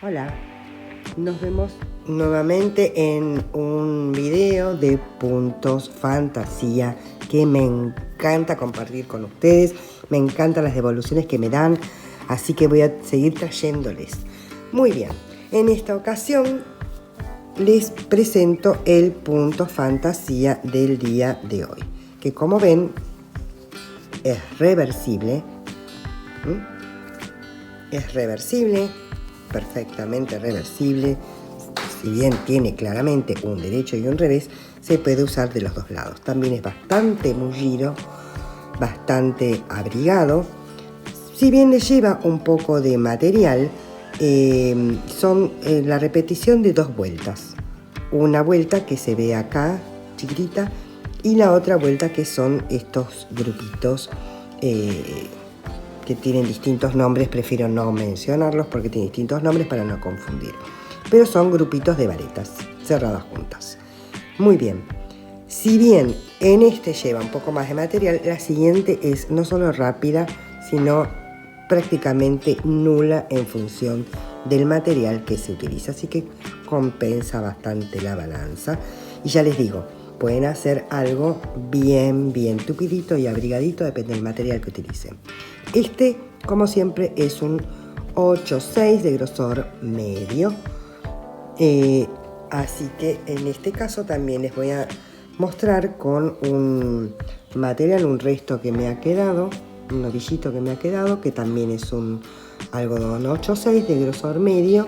Hola, nos vemos nuevamente en un video de puntos fantasía que me encanta compartir con ustedes. Me encantan las devoluciones que me dan, así que voy a seguir trayéndoles. Muy bien, en esta ocasión les presento el punto fantasía del día de hoy, que como ven es reversible. Es reversible, perfectamente reversible. Si bien tiene claramente un derecho y un revés, se puede usar de los dos lados. También es bastante mullido, bastante abrigado. Si bien le lleva un poco de material, son la repetición de dos vueltas. Una vuelta que se ve acá, chiquitita, y la otra vuelta que son estos grupitos que tienen distintos nombres. Prefiero no mencionarlos porque tienen distintos nombres para no confundir. Pero son grupitos de varetas cerradas juntas. Muy bien. Si bien en este lleva un poco más de material, la siguiente es no solo rápida, sino prácticamente nula en función del material que se utiliza. Así que compensa bastante la balanza. Y ya les digo, pueden hacer algo bien tupidito y abrigadito, depende del material que utilicen. Este, como siempre, es un 8/6 de grosor medio. Así que en este caso también les voy a mostrar con un material, un resto que me ha quedado, un novillito que me ha quedado, que también es un algodón 8/6 de grosor medio.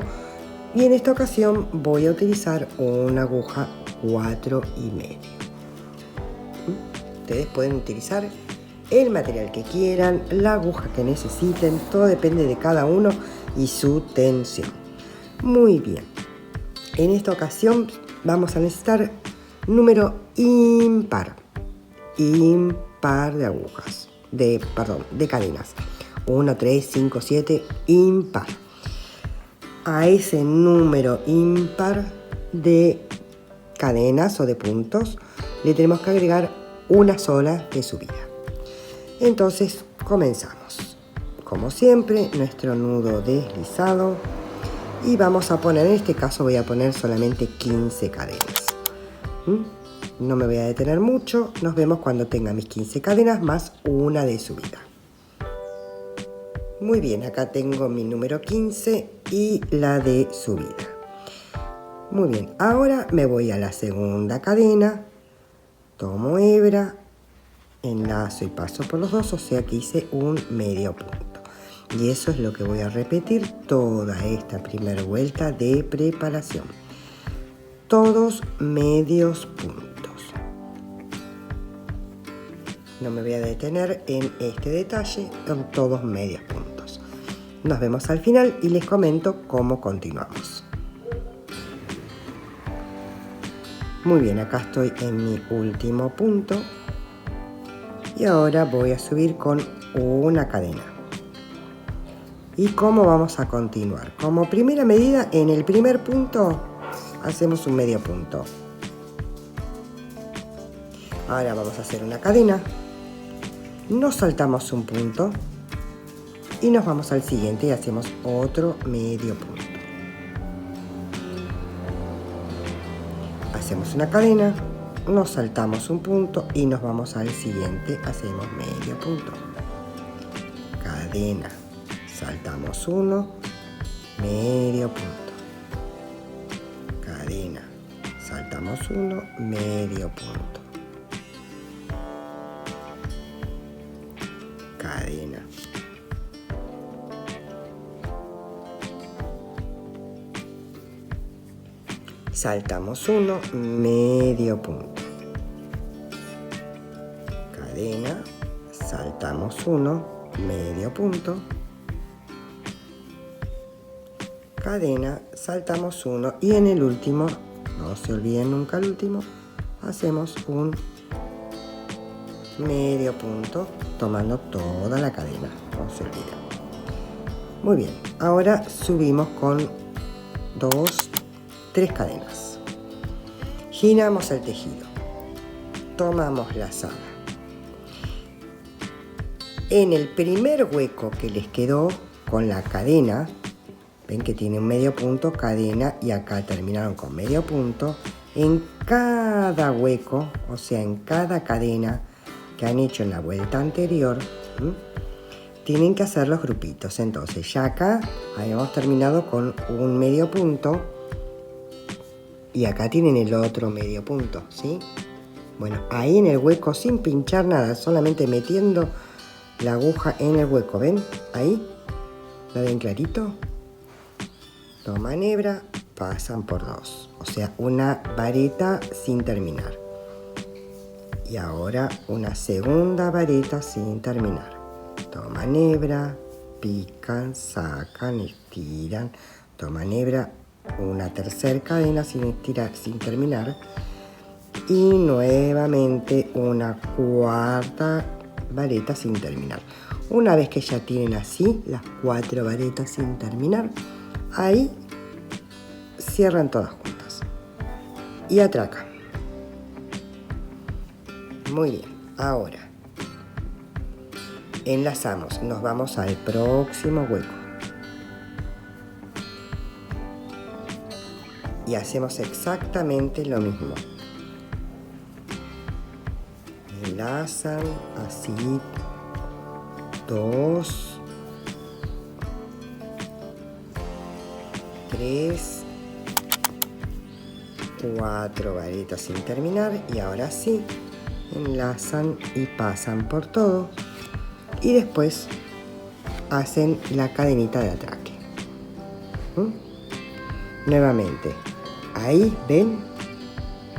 Y en esta ocasión voy a utilizar una aguja 4,5. Ustedes pueden utilizar el material que quieran, la aguja que necesiten, todo depende de cada uno y su tensión. Muy bien, en esta ocasión vamos a necesitar número impar de agujas, de cadenas, 1, 3, 5, 7, impar. A ese número impar de cadenas o de puntos le tenemos que agregar una sola de subida. Entonces comenzamos. Como siempre, nuestro nudo deslizado y vamos a poner, en este caso voy a poner solamente 15 cadenas. No me voy a detener mucho, nos vemos cuando tenga mis 15 cadenas más una de subida. Muy bien, acá tengo mi número 15 y la de subida. Muy bien, ahora me voy a la segunda cadena, tomo hebra, enlazo y paso por los dos, o sea que hice un medio punto. Y eso es lo que voy a repetir toda esta primera vuelta de preparación. Todos medios puntos. No me voy a detener en este detalle, son todos medios puntos. Nos vemos al final y les comento cómo continuamos. Muy bien, acá estoy en mi último punto. Y ahora voy a subir con una cadena. ¿Y cómo vamos a continuar? Como primera medida, en el primer punto hacemos un medio punto. Ahora vamos a hacer una cadena. Nos saltamos un punto y nos vamos al siguiente y hacemos otro medio punto. Hacemos una cadena. Nos saltamos un punto y nos vamos al siguiente, hacemos medio punto, cadena, saltamos uno, medio punto, cadena, saltamos uno, medio punto, cadena, saltamos uno, medio punto, cadena, saltamos uno, medio punto, cadena, saltamos uno y en el último, no se olviden nunca el último, hacemos un medio punto tomando toda la cadena, no se olviden. Muy bien, ahora subimos con 3 cadenas, giramos el tejido, tomamos la lazada. En el primer hueco que les quedó con la cadena ven que tiene un medio punto, cadena, y acá terminaron con medio punto. En cada hueco, o sea, en cada cadena que han hecho en la vuelta anterior, tienen que hacer los grupitos. Entonces ya acá habíamos terminado con un medio punto y acá tienen el otro medio punto, ¿sí? Bueno, ahí en el hueco, sin pinchar nada, solamente metiendo la aguja en el hueco, ¿ven? Ahí, ¿lo ven clarito? Toman hebra, pasan por 2, o sea, una vareta sin terminar. Y ahora una segunda vareta sin terminar. Toman hebra, pican, sacan, estiran, toman hebra, una tercera cadena sin estirar, sin terminar, y nuevamente una cuarta vareta sin terminar. Una vez que ya tienen así las 4 varetas sin terminar, ahí cierran todas juntas y atracan. Muy bien, ahora enlazamos, nos vamos al próximo hueco y hacemos exactamente lo mismo. Enlazan así 2, 3, 4 varetas sin terminar, y ahora sí enlazan y pasan por todo y después hacen la cadenita de atraque. Nuevamente, ahí ven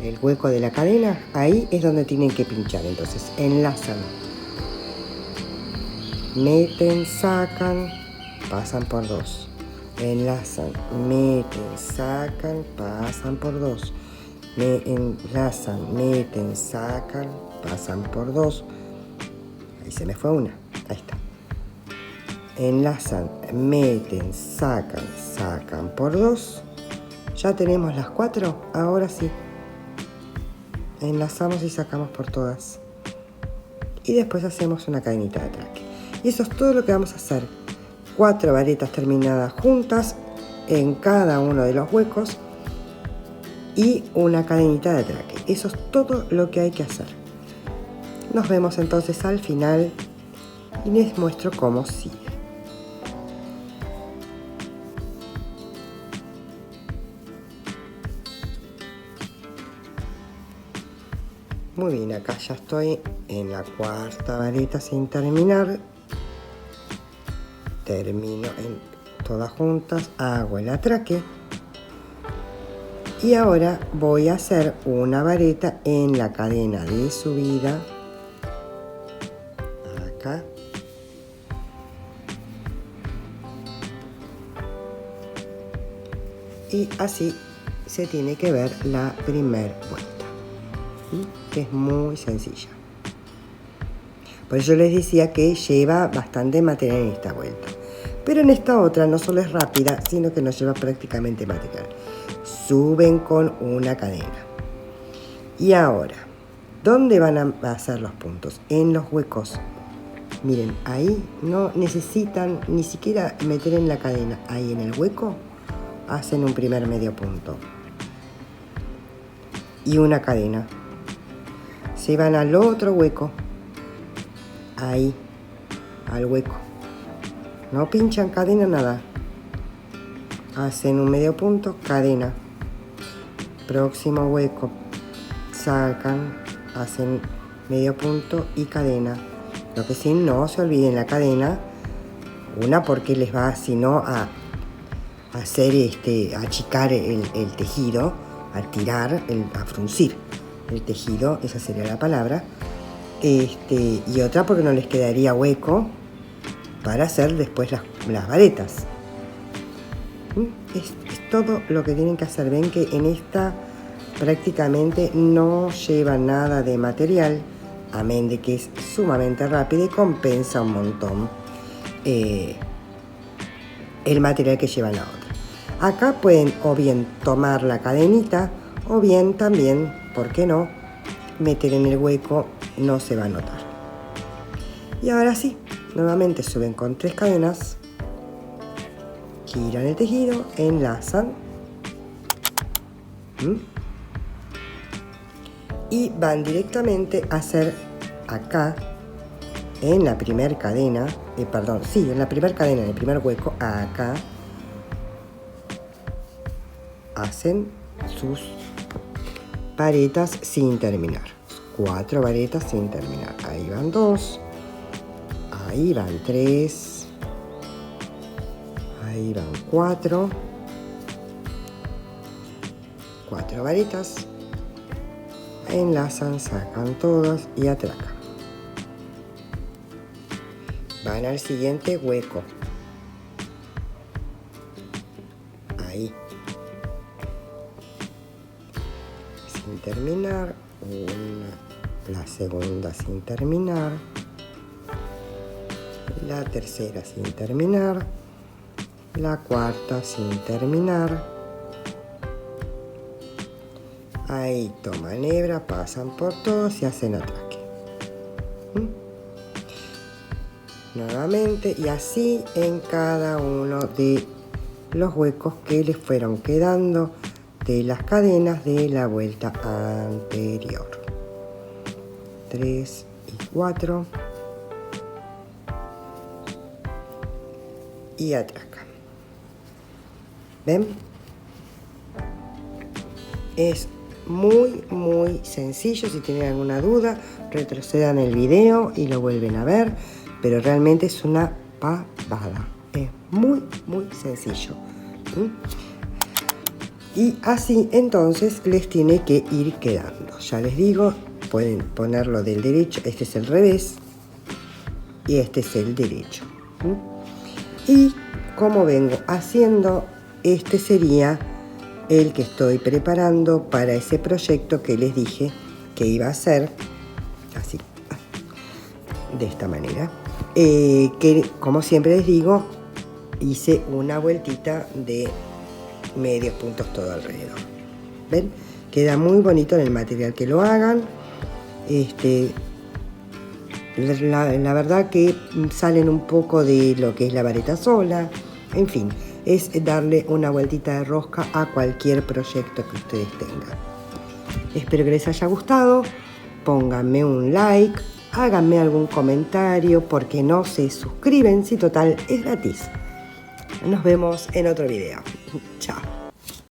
el hueco de la cadena, ahí es donde tienen que pinchar. Entonces enlazan, meten, sacan, pasan por 2, enlazan, meten, sacan, pasan por 2, enlazan, meten, sacan, pasan por 2. Ahí se me fue una, ahí está. Enlazan, meten, sacan, sacan por 2. Ya tenemos las 4, ahora sí. Enlazamos y sacamos por todas. Y después hacemos una cadenita de atraque. Y eso es todo lo que vamos a hacer. 4 varetas terminadas juntas en cada uno de los huecos y una cadenita de atraque. Eso es todo lo que hay que hacer. Nos vemos entonces al final y les muestro cómo sigue. Muy bien, acá ya estoy en la 4ª vareta sin terminar. Termino en todas juntas, hago el atraque. Y ahora voy a hacer una vareta en la cadena de subida. Acá. Y así se tiene que ver la primera vuelta. Que es muy sencilla. Por eso les decía que lleva bastante material en esta vuelta. Pero en esta otra no solo es rápida, sino que nos lleva prácticamente material. Suben con una cadena. Y ahora, ¿dónde van a hacer los puntos? En los huecos. Miren, ahí no necesitan ni siquiera meter en la cadena. Ahí en el hueco hacen un primer medio punto. Y una cadena. Se van al otro hueco, ahí, al hueco. No pinchan cadena, nada. Hacen un medio punto, cadena. Próximo hueco, sacan, hacen medio punto y cadena. Lo que sí, no se olviden la cadena. Una, porque les va, si no, a hacer achicar el tejido, a tirar, a fruncir el tejido, esa sería la palabra. Y otra porque no les quedaría hueco para hacer después las varetas. Es todo lo que tienen que hacer. Ven que en esta prácticamente no lleva nada de material, amén de que es sumamente rápida y compensa un montón el material que lleva la otra. Acá pueden o bien tomar la cadenita o bien también, ¿por qué no?, meter en el hueco, no se va a notar. Y ahora sí, nuevamente suben con 3 cadenas giran el tejido, enlazan y van directamente a hacer acá en la primera cadena, en la primera cadena, en el primer hueco, acá hacen sus varetas sin terminar, 4 varetas sin terminar. Ahí van 2, ahí van 3, ahí van 4 varetas, enlazan, sacan todas y atracan. Van al siguiente hueco, ahí, sin terminar, la segunda sin terminar, la tercera sin terminar, la cuarta sin terminar. Ahí toman hebra, pasan por todos y hacen atraque. Nuevamente, y así en cada uno de los huecos que les fueron quedando de las cadenas de la vuelta anterior. 3 y 4. Y atracan. ¿Ven? Es muy sencillo. Si tienen alguna duda, retrocedan el video y lo vuelven a ver, pero realmente es una pavada, es muy sencillo. Y así entonces les tiene que ir quedando. Ya les digo, pueden ponerlo del derecho, este es el revés y este es el derecho. Y como vengo haciendo, este sería el que estoy preparando para ese proyecto que les dije que iba a hacer, así, de esta manera, que como siempre les digo, hice una vueltita de medios puntos todo alrededor. ¿Ven? Queda muy bonito en el material que lo hagan. La verdad que salen un poco de lo que es la vareta sola. En fin, es darle una vueltita de rosca a cualquier proyecto que ustedes tengan. Espero que les haya gustado. Pónganme un like, háganme algún comentario, porque no se suscriben, si total es gratis. Nos vemos en otro video. Chao.